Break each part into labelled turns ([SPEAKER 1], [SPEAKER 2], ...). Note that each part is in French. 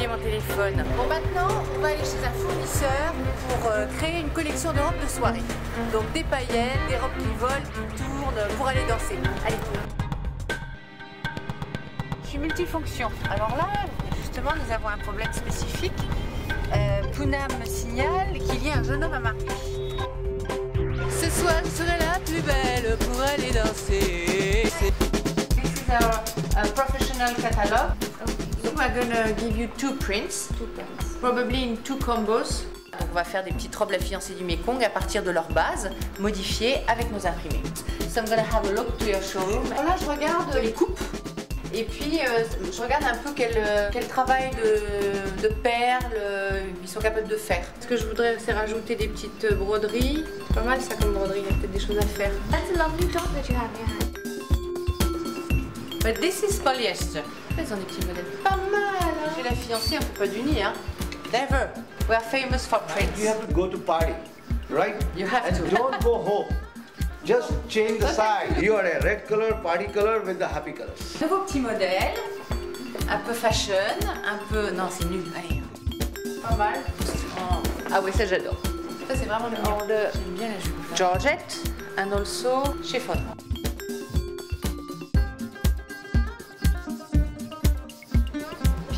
[SPEAKER 1] Mon téléphone. Bon, maintenant on va aller chez un fournisseur pour créer une collection de robes de soirée. Donc des paillettes, des robes qui volent, qui tournent pour aller danser. Allez. Je suis multifonction. Alors là, justement, nous avons un problème spécifique. Poonam me signale qu'il y a un jeune homme à marier. Ce soir, je serai la plus belle pour aller danser. This is our professional catalog. So we're gonna give you two prints, probably in two combos. Donc on va faire des petites robes la fiancée du Mekong à partir de leur base, modifiées avec nos imprimés. So I'm gonna have a look to your showroom. Alors là, je regarde les coupes et puis je regarde un peu quel travail de perles ils sont capables de faire. Ce que je voudrais, c'est rajouter des petites broderies. C'est pas mal ça comme broderie, il y a peut-être des choses à faire.
[SPEAKER 2] That's a lovely top that you have in your hand.
[SPEAKER 1] But this is polyester. Ils ont des petits modèles pas mal. Hein. Chez la fiancée, on fait pas d'uni. Hein. Never. We are famous for prints.
[SPEAKER 3] You have to go to party, right?
[SPEAKER 1] You have
[SPEAKER 3] and
[SPEAKER 1] to.
[SPEAKER 3] Don't go home. Just change the side. You are a red color, party color with the happy colors.
[SPEAKER 1] Nouveau petit modèle. Un peu fashion, un peu... Non, c'est nul. Allez. Pas mal. Oh. Ah oui, ça j'adore. Ça c'est vraiment mignon. J'aime bien la jupe. Georgette and also chiffon.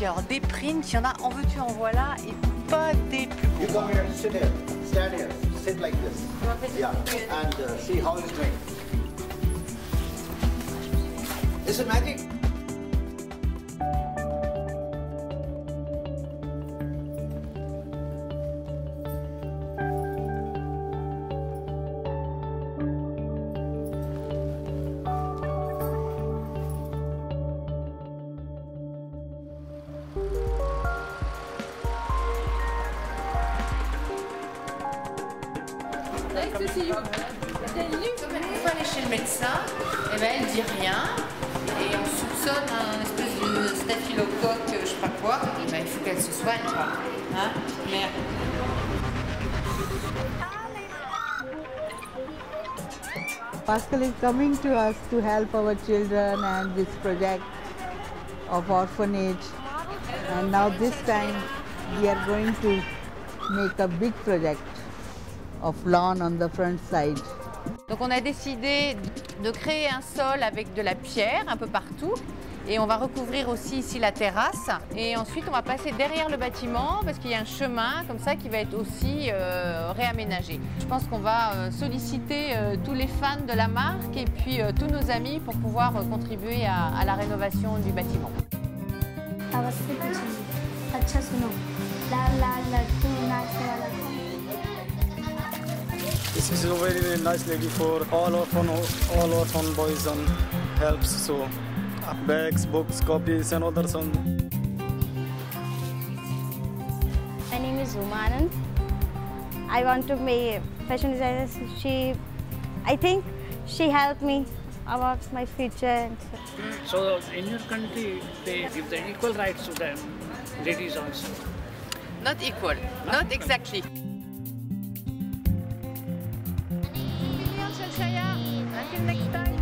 [SPEAKER 1] Alors des prints, il y en a en veux-tu en voilà et pas des plus beaux.
[SPEAKER 3] You come here, sit here, stand here, sit like this. Yeah, and see how it's doing. Is it magic?
[SPEAKER 1] Comme elle ne peut pas aller chez le médecin, eh ben, elle ne dit rien et on soupçonne un espèce de staphylocoque, je sais pas quoi. Eh ben, il faut qu'elle se soigne, quoi. Hein? Merde.
[SPEAKER 4] Pascal is coming to us to help our children and this project of orphanage. And now this time we are going to make a big project of lawn on the front side.
[SPEAKER 1] Donc on a décidé de créer un sol avec de la pierre un peu partout et on va recouvrir aussi ici la terrasse et ensuite on va passer derrière le bâtiment parce qu'il y a un chemin comme ça qui va être aussi réaménagé. Je pense qu'on va solliciter tous les fans de la marque et puis tous nos amis pour pouvoir contribuer à la rénovation du bâtiment.
[SPEAKER 5] This is a very, very nice lady for all orphan boys and helps, so bags, books, copies and others.
[SPEAKER 2] My name is Umanand. I want to be fashion designer. I think she helped me about my future.
[SPEAKER 6] So in your country, they give the equal rights to the ladies also?
[SPEAKER 1] Not equal, not exactly. Until next time.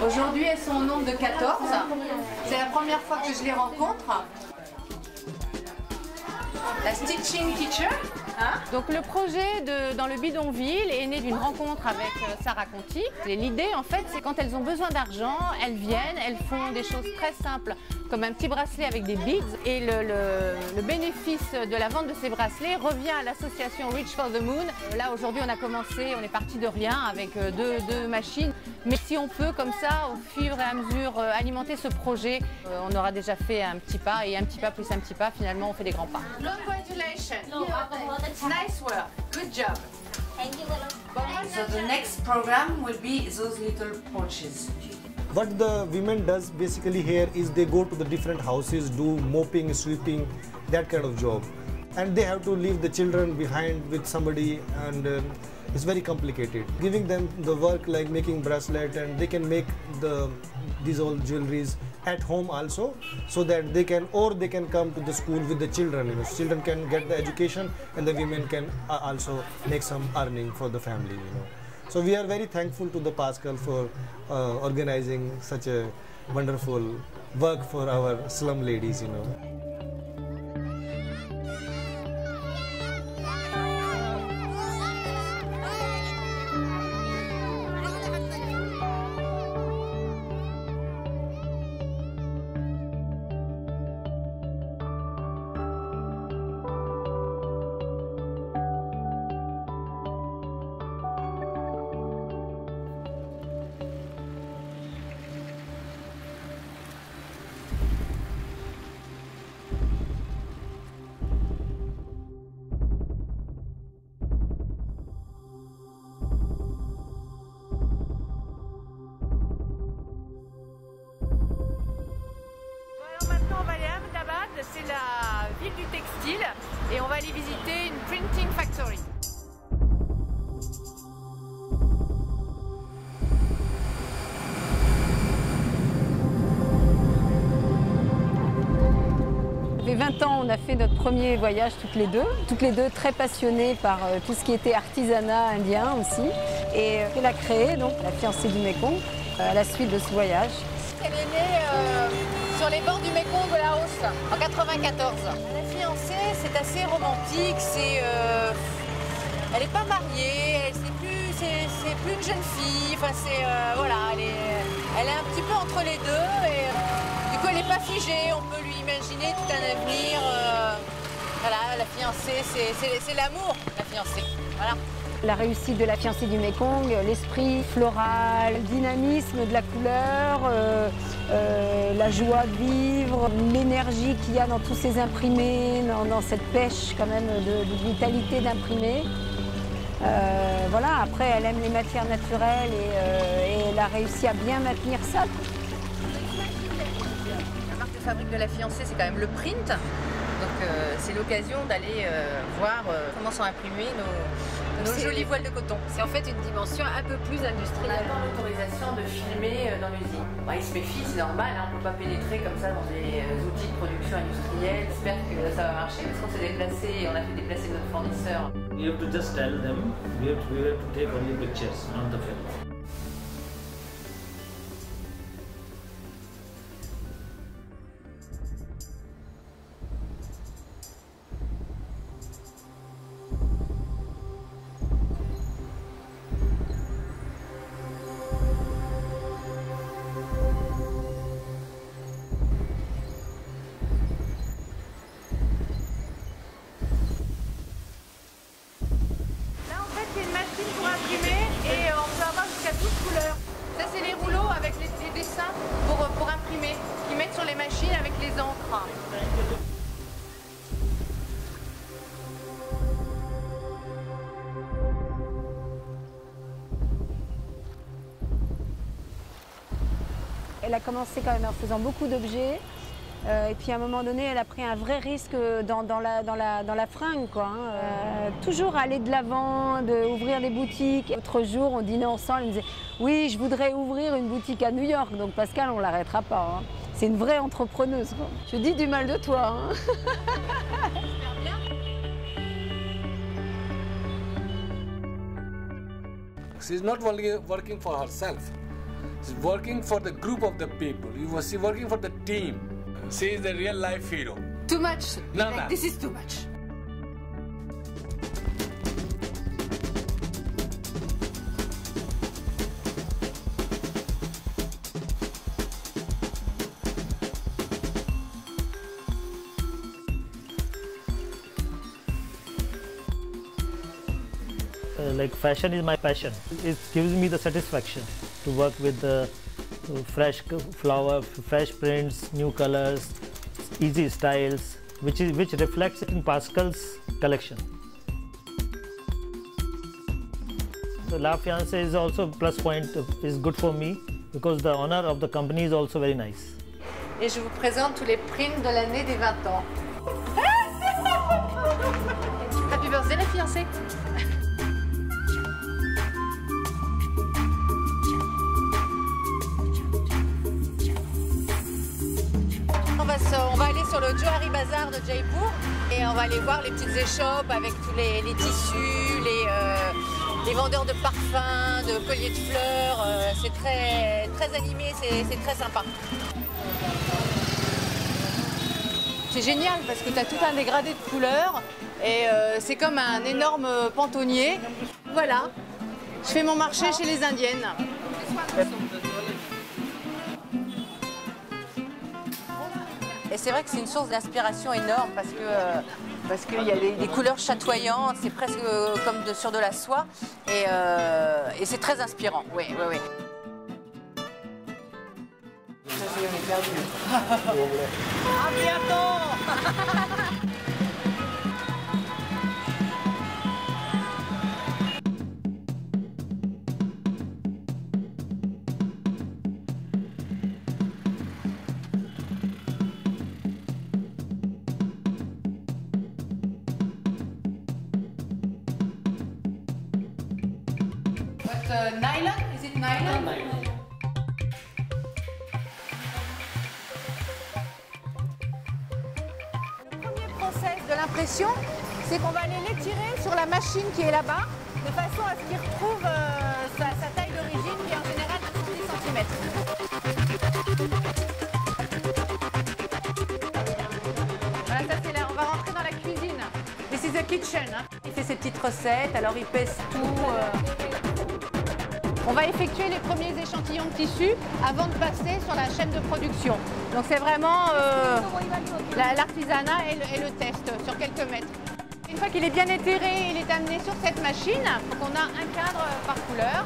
[SPEAKER 1] Aujourd'hui, elles sont au nombre de 14. C'est la première fois que je les rencontre. La stitching teacher. Donc le projet dans le bidonville est né d'une rencontre avec Sarah Conti. Et l'idée en fait c'est quand elles ont besoin d'argent, elles viennent, elles font des choses très simples comme un petit bracelet avec des beads et le bénéfice de la vente de ces bracelets revient à l'association Reach for the Moon. Là aujourd'hui on a commencé, on est parti de rien avec deux machines. Mais si on peut comme ça au fur et à mesure alimenter ce projet, on aura déjà fait un petit pas et un petit pas plus un petit pas, finalement on fait des grands pas. Congratulations! Nice work! Good job!
[SPEAKER 2] Thank you, madam.
[SPEAKER 1] So the next program will be those little porches.
[SPEAKER 7] What the women does basically here is they go to the different houses, do mopping, sweeping, that kind of job. And they have to leave the children behind with somebody, and it's very complicated. Giving them the work like making bracelet, and they can make these old jewelries at home also, so that they can come to the school with the children. You know, children can get the education, and the women can also make some earning for the family. You know. So we are very thankful to the Pascal for organizing such a wonderful work for our slum ladies, you know.
[SPEAKER 1] C'est la ville du textile et on va aller visiter une printing factory. Ça fait 20 ans, on a fait notre premier voyage toutes les deux très passionnées par tout ce qui était artisanat indien aussi. Et elle a créé donc la fiancée du Mékong à la suite de ce voyage. Elle est née sur les bords du Mékong de Laos en 94. La fiancée, c'est assez romantique. Elle n'est pas mariée, c'est plus une jeune fille. Enfin, voilà, elle est un petit peu entre les deux. Et, du coup, elle n'est pas figée. On peut lui imaginer tout un avenir. Voilà, la fiancée, c'est l'amour, la fiancée. Voilà. La réussite de la fiancée du Mékong, l'esprit floral, le dynamisme de la couleur, la joie de vivre, l'énergie qu'il y a dans tous ces imprimés, dans cette pêche quand même de vitalité d'imprimés. Voilà, après elle aime les matières naturelles et elle a réussi à bien maintenir ça. La marque de fabrique de la fiancée, c'est quand même le print. Donc c'est l'occasion d'aller voir comment sont imprimés nos jolies voiles de coton. C'est en fait une dimension un peu plus industrielle. On a l'autorisation de filmer dans l'usine. Il se méfie, c'est normal, hein, on ne peut pas pénétrer comme ça dans des outils de production industrielle. J'espère que ça va marcher parce qu'on s'est déplacé et on a fait déplacer notre fournisseur.
[SPEAKER 8] You have to just tell them we have to take only pictures, not the film.
[SPEAKER 1] Pour imprimer et on peut avoir jusqu'à 12 couleurs. Ça c'est les rouleaux avec les dessins pour imprimer, qu'ils mettent sur les machines avec les encres. Elle a commencé quand même en faisant beaucoup d'objets. Et puis à un moment donné, elle a pris un vrai risque dans la fringue, quoi. Toujours aller de l'avant, ouvrir des boutiques. L'autre jour, on dînait ensemble, elle me disait « Oui, je voudrais ouvrir une boutique à New York. » Donc Pascal, on ne l'arrêtera pas. Hein. C'est une vraie entrepreneuse, quoi. Je dis du mal de toi. Hein.
[SPEAKER 9] She's not only working for herself. She's working for the group of the people. She's working for the team. She is the real life hero.
[SPEAKER 1] Too much.
[SPEAKER 9] No,
[SPEAKER 1] like,
[SPEAKER 9] no.
[SPEAKER 1] This is too much.
[SPEAKER 8] like fashion is my passion. It gives me the satisfaction to work with the fresh flower, fresh prints, new colors, easy styles, which reflects in Pascal's collection. So La Fiancée is also plus point, is good for me because the honor of the company is also very nice.
[SPEAKER 1] Et je vous présente tous les prints de l'année des 20 ans. Happy birthday les fiancés. On va aller sur le Johari Bazar de Jaipur et on va aller voir les petites échoppes avec tous les tissus, les vendeurs de parfums, de colliers de fleurs. C'est très animé, c'est très sympa. C'est génial parce que tu as tout un dégradé de couleurs et c'est comme un énorme pantonnier. Voilà, je fais mon marché chez les Indiennes. Et c'est vrai que c'est une source d'inspiration énorme parce qu'il y a des couleurs chatoyantes, c'est presque comme sur de la soie et c'est très inspirant. Oui, oui, oui. À bientôt. Nylon? Is it nylon? Le premier process de l'impression, c'est qu'on va aller l'étirer sur la machine qui est là-bas, de façon à ce qu'il retrouve sa taille d'origine, qui est en général de 10 cm. Voilà, ça c'est là, on va rentrer dans la cuisine. This is the kitchen. Hein. Il fait ses petites recettes, alors il pèse tout. On va effectuer les premiers échantillons de tissu avant de passer sur la chaîne de production. Donc c'est vraiment l'artisanat et le test sur quelques mètres. Une fois qu'il est bien éthéré, il est amené sur cette machine. Donc on a un cadre par couleur.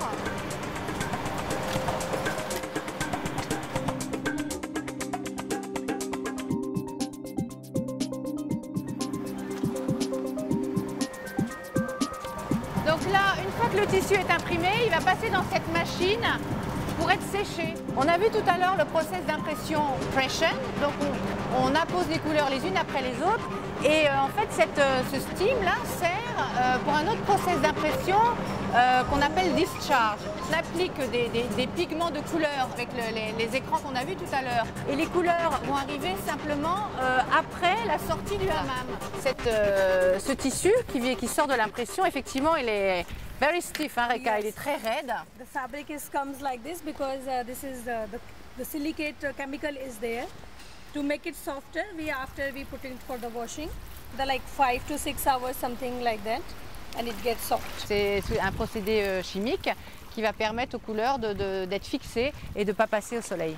[SPEAKER 1] Donc là, une fois que le tissu est imprimé, il va passer dans cette machine pour être séché. On a vu tout à l'heure le process d'impression Pression. Donc on appose les couleurs les unes après les autres. Et en fait, ce steam-là sert pour un autre process d'impression qu'on appelle Discharge. On applique des pigments de couleur avec les écrans qu'on a vus tout à l'heure. Et les couleurs vont arriver simplement après la sortie du hammam. Ce tissu qui sort de l'impression, effectivement, il est very stiff, hein, Reka, yes. Il est très raide.
[SPEAKER 10] The fabric comes like this because this is the silicate chemical is there. To make it softer, after we put it for the washing, like 5 to 6 hours, something like that, and it gets soft.
[SPEAKER 1] C'est un procédé chimique qui va permettre aux couleurs d'être fixées et de ne pas passer au soleil.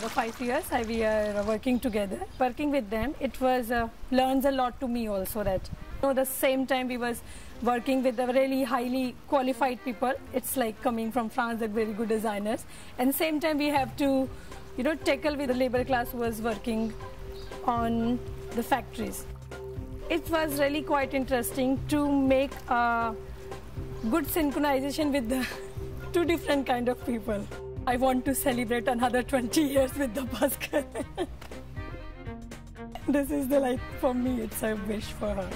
[SPEAKER 10] The 5 years we are working together. Working with them, it was learns a lot to me also that. At the same time we was working with the really highly qualified people. It's like coming from France, they're very good designers. And same time we have to, tackle with the labor class who was working on the factories. It was really quite interesting to make a good synchronization with the two different kind of people. I want to celebrate another 20 years with the Pascal. This is for me, it's a wish for her.